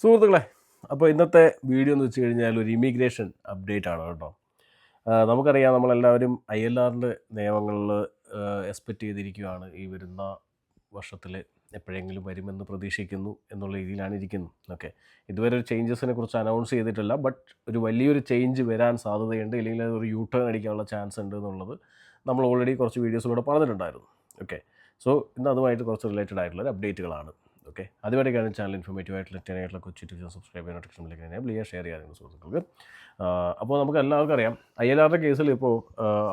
സുഹൃത്തുക്കളെ, അപ്പോൾ ഇന്നത്തെ വീഡിയോ എന്ന് വെച്ച് കഴിഞ്ഞാൽ ഒരു ഇമിഗ്രേഷൻ അപ്ഡേറ്റ് ആണ് കേട്ടോ. നമുക്കറിയാം, നമ്മളെല്ലാവരും ILRൻ്റെ നിയമങ്ങളിൽ എക്സ്പെക്റ്റ് ചെയ്തിരിക്കുകയാണ്. ഈ വരുന്ന വർഷത്തിൽ എപ്പോഴെങ്കിലും വരുമെന്ന് പ്രതീക്ഷിക്കുന്നു എന്നുള്ള രീതിയിലാണ് ഇരിക്കുന്നത്. ഓക്കെ, ഇതുവരെ ഒരു ചേഞ്ചസിനെ കുറിച്ച് അനൗൺസ് ചെയ്തിട്ടില്ല, ബട്ട് ഒരു വലിയൊരു ചേഞ്ച് വരാൻ സാധ്യതയുണ്ട്, ഇല്ലെങ്കിൽ ഒരു യൂ ടേൺ അടിക്കാനുള്ള ചാൻസ് ഉണ്ട് എന്നുള്ളത് നമ്മൾ ഓൾറെഡി കുറച്ച് വീഡിയോസിലൂടെ പറഞ്ഞിട്ടുണ്ടായിരുന്നു. ഓക്കെ, സോ ഇന്ന് അതുമായിട്ട് കുറച്ച് റിലേറ്റഡ് ആയിട്ടുള്ള അപ്ഡേറ്റുകളാണ്. ഓക്കെ, അതുമായിട്ടൊക്കെയാണ് ചാനൽ ഇൻഫോർമേറ്റീവ് ആയിട്ടുള്ള ടെനായിട്ടുള്ള കൊച്ചു ടിപ്സ് സബ്സ്ക്രൈബ് ചെയ്യാൻ നോട്ടിഫിക്കേഷനിലേക്ക് എനേബിൾ ചെയ്യുക, ഷെയർ ചെയ്യാറുണ്ട് സുഹൃത്തുക്കൾക്ക്. അപ്പോൾ നമുക്ക് എല്ലാവർക്കും അറിയാം, ILRൻ്റെ കേസിൽ ഇപ്പോൾ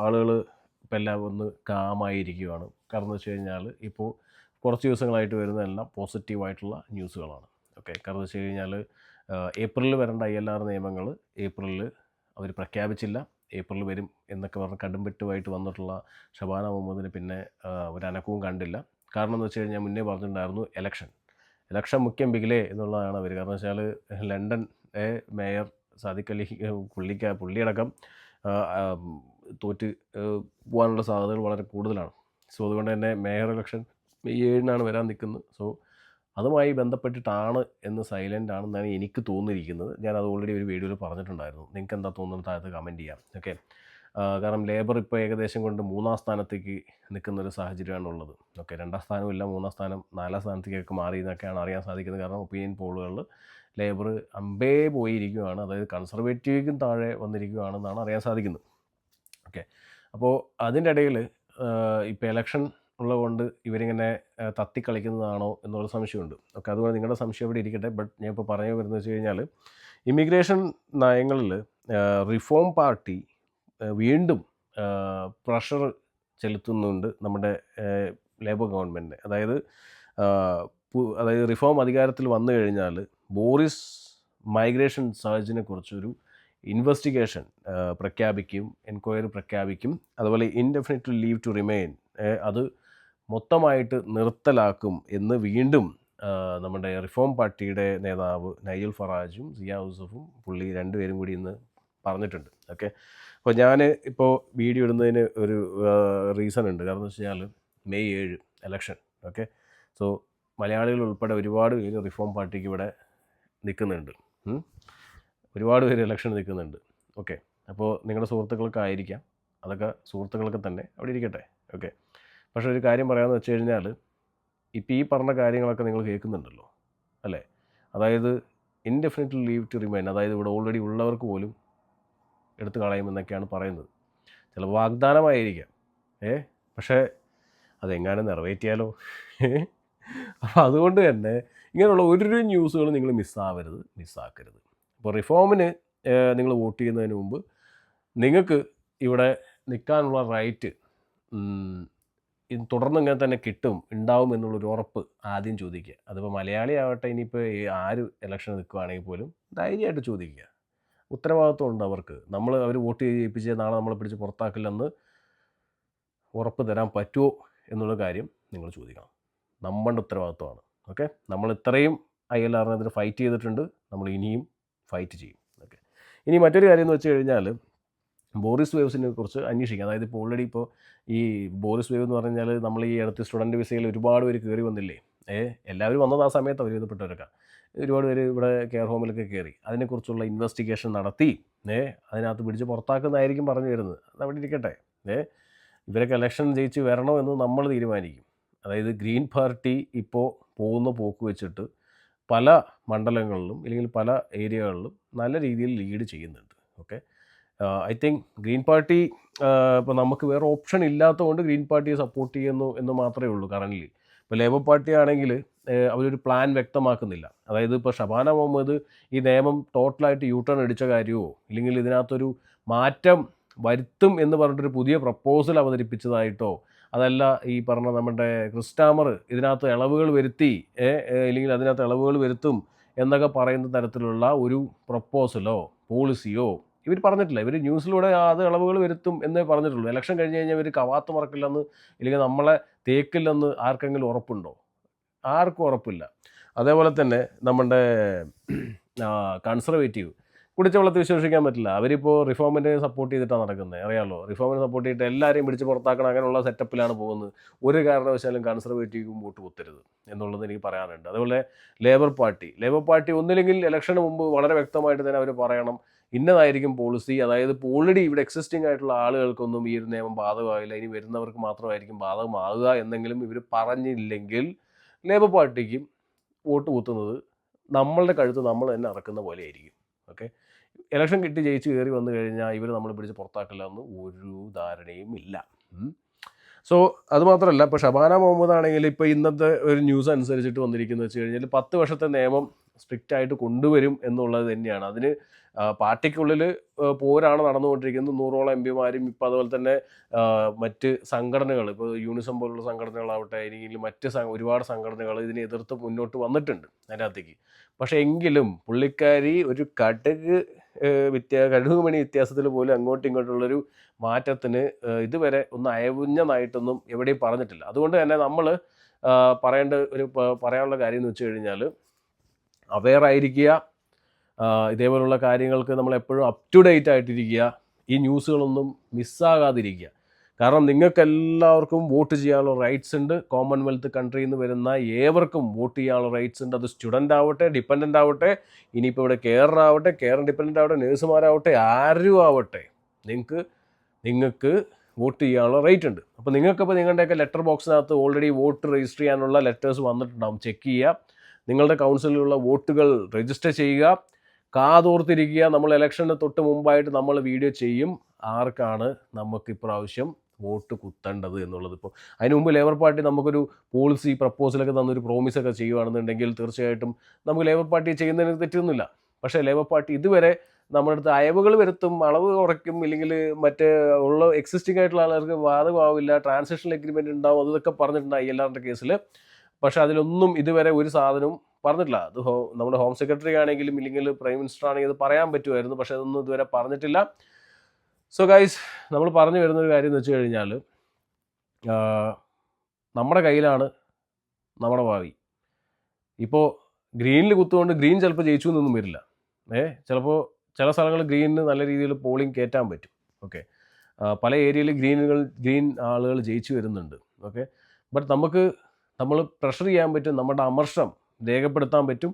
ആളുകൾ ഇപ്പോൾ എല്ലാം ഒന്ന് കാമായിരിക്കുകയാണ്. കാരണം എന്ന് വെച്ച് കഴിഞ്ഞാൽ ഇപ്പോൾ കുറച്ച് ദിവസങ്ങളായിട്ട് വരുന്നതെല്ലാം പോസിറ്റീവായിട്ടുള്ള ന്യൂസുകളാണ്. ഓക്കെ, കാരണം എന്ന് വെച്ച് കഴിഞ്ഞാൽ ഏപ്രിലിൽ വരേണ്ട ILR നിയമങ്ങൾ ഏപ്രിലിൽ അവർ പ്രഖ്യാപിച്ചില്ല. ഏപ്രിൽ വരും എന്നൊക്കെ പറഞ്ഞ് കടുംപെട്ടുമായിട്ട് വന്നിട്ടുള്ള ഷബാന മുഹമ്മദിന് പിന്നെ ഒരു അനക്കവും കണ്ടില്ല. കാരണം എന്ന് വെച്ച് കഴിഞ്ഞാൽ മുന്നേ പറഞ്ഞിട്ടുണ്ടായിരുന്നു ഇലക്ഷൻ മുഖ്യം ബിഗിലേ എന്നുള്ളതാണ് അവർ. കാരണം വെച്ചാൽ ലണ്ടൻ മേയർ സാദിഖ് അലി പുള്ളിയടക്കം തോറ്റ് പോകാനുള്ള സാധ്യതകൾ വളരെ കൂടുതലാണ്. സോ അതുകൊണ്ട് തന്നെ മേയർ ഇലക്ഷൻ May 7 വരാൻ നിൽക്കുന്നത്. സോ അതുമായി ബന്ധപ്പെട്ടിട്ടാണ് എന്ന് സൈലൻ്റ് ആണെന്നാണ് എനിക്ക് തോന്നിയിരിക്കുന്നത്. ഞാനത് ഓൾറെഡി ഒരു വീഡിയോയിൽ പറഞ്ഞിട്ടുണ്ടായിരുന്നു. നിങ്ങൾക്ക് എന്താ തോന്നുന്നത് താഴത്ത് കമൻറ്റ് ചെയ്യാം. ഓക്കെ, കാരണം ലേബർ ഇപ്പോൾ ഏകദേശം കൊണ്ട് 3-ാം സ്ഥാനത്തേക്ക് നിൽക്കുന്നൊരു സാഹചര്യമാണുള്ളത്. ഓക്കെ, 2-ാം സ്ഥാനമില്ല, 3-ാം സ്ഥാനം 4-ാം സ്ഥാനത്തേക്കൊക്കെ മാറി എന്നൊക്കെയാണ് അറിയാൻ സാധിക്കുന്നത്. കാരണം ഒപ്പീനിയൻ പോളുകളിൽ ലേബർ അമ്പേ പോയിരിക്കുകയാണ്, അതായത് കൺസർവേറ്റീവിനും താഴെ വന്നിരിക്കുകയാണെന്നാണ് അറിയാൻ സാധിക്കുന്നത്. ഓക്കെ, അപ്പോൾ അതിൻ്റെ ഇടയിൽ ഇപ്പോൾ ഇലക്ഷൻ ഉള്ളതുകൊണ്ട് ഇവരിങ്ങനെ തത്തിക്കളിക്കുന്നതാണോ എന്നുള്ള സംശയമുണ്ട്. ഓക്കെ, അതുകൊണ്ട് നിങ്ങളുടെ സംശയം ഇവിടെ ഇരിക്കട്ടെ. ബട്ട് ഞാൻ ഇപ്പോൾ പറഞ്ഞു വരുന്നത് വെച്ച് കഴിഞ്ഞാൽ ഇമിഗ്രേഷൻ നയങ്ങളിൽ റിഫോം പാർട്ടി വീണ്ടും പ്രഷർ ചെലുത്തുന്നുണ്ട് നമ്മുടെ ലേബർ ഗവൺമെൻറ്റിനെ. അതായത് റിഫോം അധികാരത്തിൽ വന്നു കഴിഞ്ഞാൽ ബോറിസ് മൈഗ്രേഷൻ സർജിനെ കുറിച്ചൊരു ഇൻവെസ്റ്റിഗേഷൻ പ്രഖ്യാപിക്കും, എൻക്വയറി പ്രഖ്യാപിക്കും. അതുപോലെ ഇൻഡെഫിനിറ്റ് ലീവ് ടു റിമെയിൻ അത് മൊത്തമായിട്ട് നിർത്തലാക്കും എന്ന് വീണ്ടും നമ്മുടെ റിഫോം പാർട്ടിയുടെ നേതാവ് നൈജൽ ഫറാജും സിയ യൂസഫും പുള്ളി രണ്ടുപേരും കൂടി ഇന്ന് പറഞ്ഞിട്ടുണ്ട്. ഓക്കെ, അപ്പോൾ ഞാൻ ഇപ്പോൾ വീഡിയോ ഇടുന്നതിന് ഒരു റീസൺ ഉണ്ട്. കാരണം എന്ന് വെച്ച് കഴിഞ്ഞാൽ May 7 ഇലക്ഷൻ. ഓക്കെ, സോ മലയാളികൾ ഉൾപ്പെടെ ഒരുപാട് പേര് റിഫോം പാർട്ടിക്ക് ഇവിടെ നിൽക്കുന്നുണ്ട്. ഒരുപാട് പേര് ഇലക്ഷൻ നിൽക്കുന്നുണ്ട്. ഓക്കെ, അപ്പോൾ നിങ്ങളുടെ സുഹൃത്തുക്കൾക്കായിരിക്കാം, അതൊക്കെ സുഹൃത്തുക്കൾക്ക് തന്നെ അവിടെ ഇരിക്കട്ടെ. ഓക്കെ, പക്ഷേ ഒരു കാര്യം പറയാമെന്ന് വെച്ച് കഴിഞ്ഞാൽ ഇപ്പോൾ ഈ പറഞ്ഞ കാര്യങ്ങളൊക്കെ നിങ്ങൾ കേൾക്കുന്നുണ്ടല്ലോ അല്ലേ? അതായത് ഇൻഡെഫിനിറ്റ് ലീവ് ടു റിമൈൻ, അതായത് ഇവിടെ ഓൾറെഡി ഉള്ളവർക്ക് പോലും എടുത്തു കളയുമെന്നൊക്കെയാണ് പറയുന്നത്. ചില വാഗ്ദാനമായിരിക്കാം, പക്ഷേ അതെങ്ങാനും നിറവേറ്റിയാലോ? അപ്പോൾ അതുകൊണ്ട് തന്നെ ഇങ്ങനെയുള്ള ഒരു ന്യൂസുകൾ നിങ്ങൾ മിസ്സാക്കരുത്. അപ്പോൾ റിഫോമിന് നിങ്ങൾ വോട്ട് ചെയ്യുന്നതിന് മുമ്പ് നിങ്ങൾക്ക് ഇവിടെ നിൽക്കാനുള്ള റൈറ്റ് തുടർന്ന് ഇങ്ങനെ തന്നെ ഉണ്ടാവും എന്നുള്ളൊരു ഉറപ്പ് ആദ്യം ചോദിക്കുക. അതിപ്പോൾ മലയാളി ആവട്ടെ, ഇനിയിപ്പോൾ ആര് ഇലക്ഷൻ നിൽക്കുകയാണെങ്കിൽ പോലും ധൈര്യമായിട്ട് ചോദിക്കുക. ഉത്തരവാദിത്വം ഉണ്ട് അവർക്ക്. അവർ വോട്ട് ചെയ്യിപ്പിച്ച് നാളെ നമ്മളെ പിടിച്ച് പുറത്താക്കില്ലെന്ന് ഉറപ്പ് തരാൻ പറ്റുമോ എന്നുള്ള കാര്യം നിങ്ങൾ ചോദിക്കണം. നമ്മളുടെ ഉത്തരവാദിത്വമാണ്. ഓക്കെ, നമ്മൾ ഇത്രയും ILRനെതിരെ ഫൈറ്റ് ചെയ്തിട്ടുണ്ട്, നമ്മൾ ഇനിയും ഫൈറ്റ് ചെയ്യും. ഓക്കെ, ഇനി മറ്റൊരു കാര്യം എന്ന് വെച്ച് കഴിഞ്ഞാൽ ബോറിസ് വേവ്സിനെ കുറിച്ച് അന്വേഷിക്കുക. അതായത് ഇപ്പോൾ ഓൾറെഡി ഇപ്പോൾ ഈ ബോറിസ് വേവ് എന്ന് പറഞ്ഞാൽ നമ്മൾ ഈ അടുത്ത് സ്റ്റുഡൻറ്റ് വിസയിൽ ഒരുപാട് പേര് കയറി വന്നില്ലേ? എല്ലാവരും വന്നത് ആ സമയത്ത് അവർ ബന്ധപ്പെട്ടവരൊക്കെ ഒരുപാട് പേര് ഇവിടെ കെയർ ഹോമിലൊക്കെ കയറി. അതിനെക്കുറിച്ചുള്ള ഇൻവെസ്റ്റിഗേഷൻ നടത്തി അതിനകത്ത് പിടിച്ച് പുറത്താക്കുന്നതായിരിക്കും പറഞ്ഞു വരുന്നത്. അതവിടെ ഇരിക്കട്ടെ. ഇവരൊക്കെ ഇലക്ഷൻ ജയിച്ച് വരണോ എന്ന് നമ്മൾ തീരുമാനിക്കും. അതായത് ഗ്രീൻ പാർട്ടി ഇപ്പോൾ പോകുന്ന പോക്ക് വെച്ചിട്ട് പല മണ്ഡലങ്ങളിലും അല്ലെങ്കിൽ പല ഏരിയകളിലും നല്ല രീതിയിൽ ലീഡ് ചെയ്യുന്നുണ്ട്. Okay, I think green party ഇപ്പോൾ നമുക്ക് വേറെ ഓപ്ഷൻ ഇല്ലാത്തതുകൊണ്ട് ഗ്രീൻ പാർട്ടിയെ സപ്പോർട്ട് ചെയ്യുന്നു എന്ന് മാത്രമേ ഉള്ളൂ കറൻ്റ്ലി. ഇപ്പോൾ ലേബർ പാർട്ടി ആണെങ്കിൽ അവരൊരു പ്ലാൻ വ്യക്തമാക്കുന്നില്ല. അതായത് ഇപ്പോൾ ഷബാന മുഹമ്മദ് ഈ നിയമം ടോട്ടലായിട്ട് യൂ ടേൺ അടിച്ച കാര്യമോ ഇല്ലെങ്കിൽ ഇതിനകത്തൊരു മാറ്റം വരുത്തും എന്ന് പറഞ്ഞിട്ടൊരു പുതിയ പ്രപ്പോസൽ അവതരിപ്പിച്ചതായിട്ടോ, അതല്ല ഈ പറഞ്ഞ നമ്മുടെ ക്രിസ്റ്റാമർ ഇതിനകത്ത് ഇളവുകൾ വരുത്തി അല്ലെങ്കിൽ അതിനകത്ത് ഇളവുകൾ വരുത്തും എന്നൊക്കെ പറയുന്ന തരത്തിലുള്ള ഒരു പ്രപ്പോസലോ പോളിസിയോ ഇവർ പറഞ്ഞിട്ടില്ല. ഇവർ ന്യൂസിലൂടെ അത് ഇളവുകൾ വരുത്തും എന്നേ പറഞ്ഞിട്ടുള്ളൂ. ഇലക്ഷൻ കഴിഞ്ഞ് കഴിഞ്ഞാൽ ഇവർ കവാത്ത് മറക്കില്ലെന്ന് ഇല്ലെങ്കിൽ നമ്മളെ തേക്കില്ലെന്ന് ആർക്കെങ്കിലും ഉറപ്പുണ്ടോ? ആർക്കും ഉറപ്പില്ല. അതേപോലെ തന്നെ നമ്മുടെ കൺസർവേറ്റീവ് കുടിച്ച വെള്ളത്തിൽ വിശ്വസിക്കാൻ പറ്റില്ല. അവരിപ്പോൾ റിഫോമിനെ സപ്പോർട്ട് ചെയ്തിട്ടാണ് നടക്കുന്നത്, അറിയാമല്ലോ. റിഫോമിനെ സപ്പോർട്ട് ചെയ്തിട്ട് എല്ലാവരെയും പിടിച്ച് പുറത്താക്കണം, അങ്ങനെയുള്ള സെറ്റപ്പിലാണ് പോകുന്നത്. ഒരു കാരണവശാലും കൺസർവേറ്റീവും വോട്ട് കുത്തരുത് എന്നുള്ളത് എനിക്ക് പറയാനുണ്ട്. അതുപോലെ ലേബർ പാർട്ടി ഒന്നില്ലെങ്കിൽ ഇലക്ഷന് മുമ്പ് വളരെ വ്യക്തമായിട്ട് തന്നെ അവർ പറയണം ഇന്നതായിരിക്കും പോളിസി. അതായത് ഇപ്പോൾ ഓൾറെഡി ഇവിടെ എക്സിസ്റ്റിംഗ് ആയിട്ടുള്ള ആളുകൾക്കൊന്നും ഈ ഒരു നിയമം ബാധകമാകില്ല, ഇനി വരുന്നവർക്ക് മാത്രമായിരിക്കും ബാധകമാകുക എന്നെങ്കിലും ഇവർ പറഞ്ഞില്ലെങ്കിൽ ലേബർ പാർട്ടിക്കും വോട്ട് കുത്തുന്നത് നമ്മളുടെ കഴുത്ത് നമ്മൾ തന്നെ അറക്കുന്ന പോലെ ആയിരിക്കും. ഓക്കെ, ഇലക്ഷൻ കിട്ടി ജയിച്ച് കയറി വന്നു കഴിഞ്ഞാൽ ഇവർ നമ്മളെ പിടിച്ച് പുറത്താക്കില്ല എന്ന് ഒരു ധാരണയും ഇല്ല. സോ അതുമാത്രമല്ല, ഇപ്പോൾ ഷബാന മുഹമ്മദ് ആണെങ്കിൽ ഇപ്പോൾ ഇന്നത്തെ ഒരു ന്യൂസ് അനുസരിച്ചിട്ട് വന്നിരിക്കുന്നത് വെച്ച് കഴിഞ്ഞാൽ 10 വർഷത്തെ നിയമം സ്ട്രിക്റ്റ് ആയിട്ട് കൊണ്ടുവരും എന്നുള്ളത് തന്നെയാണ്. അതിന് പാർട്ടിക്കുള്ളിൽ പോരാണ് നടന്നുകൊണ്ടിരിക്കുന്നത്. 100ഓളം എം പിമാരും ഇപ്പോൾ അതുപോലെ തന്നെ മറ്റ് സംഘടനകൾ, ഇപ്പോൾ യൂണിസം പോലുള്ള സംഘടനകളാവട്ടെ, അല്ലെങ്കിൽ മറ്റ് ഒരുപാട് സംഘടനകൾ ഇതിനെ എതിർത്ത് മുന്നോട്ട് വന്നിട്ടുണ്ട് അതിനകത്തേക്ക്. പക്ഷേ എങ്കിലും പുള്ളിക്കാരി ഒരു കടുക് മണി വ്യത്യാസത്തിൽ പോലും അങ്ങോട്ടും ഇങ്ങോട്ടുള്ളൊരു മാറ്റത്തിന് ഇതുവരെ ഒന്ന് അയവുഞ്ഞതായിട്ടൊന്നും എവിടെയും പറഞ്ഞിട്ടില്ല. അതുകൊണ്ട് തന്നെ നമ്മൾ പറയാനുള്ള കാര്യം എന്ന് വെച്ച് കഴിഞ്ഞാൽ അവെയർ ആയിരിക്കുക, ഇതേപോലുള്ള കാര്യങ്ങൾക്ക് നമ്മൾ എപ്പോഴും അപ് ടു ഡേറ്റ് ആയിട്ടിരിക്കുക, ഈ ന്യൂസുകളൊന്നും മിസ്സാകാതിരിക്കുക. കാരണം നിങ്ങൾക്കെല്ലാവർക്കും വോട്ട് ചെയ്യാനുള്ള റൈറ്റ്സ് ഉണ്ട്. കോമൺവെൽത്ത് കൺട്രിയിൽ നിന്ന് വരുന്ന ഏവർക്കും വോട്ട് ചെയ്യാനുള്ള റൈറ്റ്സ് ഉണ്ട്. അത് സ്റ്റുഡൻ്റ് ആവട്ടെ, ഡിപ്പെൻഡൻ്റ് ആവട്ടെ, ഇനിയിപ്പോൾ ഇവിടെ കെയർ ആവട്ടെ, കെയർ ഡിപ്പെൻഡൻ്റ് ആവട്ടെ, നേഴ്സുമാരാവട്ടെ, ആരും ആവട്ടെ, നിങ്ങൾക്ക് വോട്ട് ചെയ്യാനുള്ള റൈറ്റ് ഉണ്ട്. അപ്പോൾ നിങ്ങൾക്കിപ്പോൾ നിങ്ങളുടെയൊക്കെ ലെറ്റർ ബോക്സിനകത്ത് ഓൾറെഡി വോട്ട് രജിസ്റ്റർ ചെയ്യാനുള്ള ലെറ്റേഴ്സ് വന്നിട്ടുണ്ടാകും. ചെക്ക് ചെയ്യുക, നിങ്ങളുടെ കൗൺസിലിലുള്ള വോട്ടുകൾ രജിസ്റ്റർ ചെയ്യുക, കാതോർത്തിരിക്കുക. നമ്മൾ ഇലക്ഷന് തൊട്ട് മുമ്പായിട്ട് നമ്മൾ വീഡിയോ ചെയ്യും ആർക്കാണ് നമുക്ക് ഇപ്രാവശ്യം വോട്ട് കുത്തേണ്ടത് എന്നുള്ളത്. ഇപ്പോൾ അതിന് മുമ്പ് ലേബർ പാർട്ടി നമുക്കൊരു പോളിസി പ്രപ്പോസലൊക്കെ തന്നൊരു പ്രോമിസൊക്കെ ചെയ്യുകയാണെന്നുണ്ടെങ്കിൽ തീർച്ചയായിട്ടും നമുക്ക് ലേബർ പാർട്ടി ചെയ്യുന്നതിന് തെറ്റൊന്നുമില്ല. പക്ഷേ ലേബർ പാർട്ടി ഇതുവരെ നമ്മുടെ അടുത്ത് അയവുകൾ വരുത്തും, അളവ് കുറയ്ക്കും, ഇല്ലെങ്കിൽ മറ്റേ ഉള്ള എക്സിസ്റ്റിംഗ് ആയിട്ടുള്ള ആളുകൾക്ക് ബാധകമാവില്ല, ട്രാൻസാക്ഷണൽ എഗ്രിമെൻറ്റ് ഉണ്ടാവും, അതൊക്കെ പറഞ്ഞിട്ടുണ്ട് ILRൻ്റെ കേസിൽ. പക്ഷേ അതിലൊന്നും ഇതുവരെ ഒരു സാധനവും പറഞ്ഞിട്ടില്ല. അത് നമ്മുടെ ഹോം സെക്രട്ടറി ആണെങ്കിലും ഇല്ലെങ്കിൽ പ്രൈം മിനിസ്റ്റർ ആണെങ്കിലും അത് പറയാൻ പറ്റുമായിരുന്നു, പക്ഷേ അതൊന്നും ഇതുവരെ പറഞ്ഞിട്ടില്ല. സോ ഗൈസ്, നമ്മൾ പറഞ്ഞു വരുന്നൊരു കാര്യം എന്ന് വെച്ച് കഴിഞ്ഞാൽ നമ്മുടെ കയ്യിലാണ് നമ്മുടെ ഭാവി. ഇപ്പോൾ ഗ്രീനിൽ കുത്തുകൊണ്ട് ഗ്രീൻ ചിലപ്പോൾ ജയിച്ചു എന്നൊന്നും വരില്ല. ചിലപ്പോൾ ചില സ്ഥലങ്ങളിൽ ഗ്രീനിന് നല്ല രീതിയിൽ പോളിംഗ് കയറ്റാൻ പറ്റും. ഓക്കെ, പല ഏരിയയിൽ ഗ്രീൻ ആളുകൾ ജയിച്ചു വരുന്നുണ്ട്. ഓക്കെ, ബട്ട് നമ്മൾ പ്രഷർ ചെയ്യാൻ പറ്റും, നമ്മുടെ അമർഷം രേഖപ്പെടുത്താൻ പറ്റും.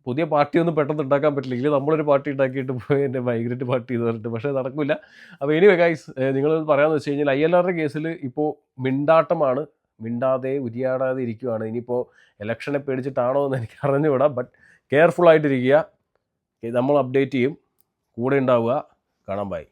പുതിയ പാർട്ടിയൊന്നും പെട്ടെന്ന് ഉണ്ടാക്കാൻ പറ്റില്ല. ഇല്ലെങ്കിൽ നമ്മളൊരു പാർട്ടി ഉണ്ടാക്കിയിട്ട് പോയി എൻ്റെ മൈഗ്രേറ്റ് പാർട്ടി എന്ന് പറഞ്ഞിട്ട്, പക്ഷേ നടക്കില്ല. അപ്പോൾ എനിവേ ഗൈസ്, നിങ്ങൾ പറയാമെന്ന് വെച്ച് കഴിഞ്ഞാൽ ILRൻ്റെ കേസിൽ ഇപ്പോൾ മിണ്ടാട്ടമാണ്, മിണ്ടാതെ ഉരിയാടാതെ ഇരിക്കുകയാണ്. ഇനിയിപ്പോൾ ഇലക്ഷനെ പേടിച്ചിട്ടാണോ എന്ന് എനിക്ക് അറിഞ്ഞുകൂടാ. ബട്ട് കെയർഫുള്ളായിട്ടിരിക്കുക, നമ്മൾ അപ്ഡേറ്റ് ചെയ്യും, കൂടെ ഉണ്ടാവുക. കാണാൻ ബൈ.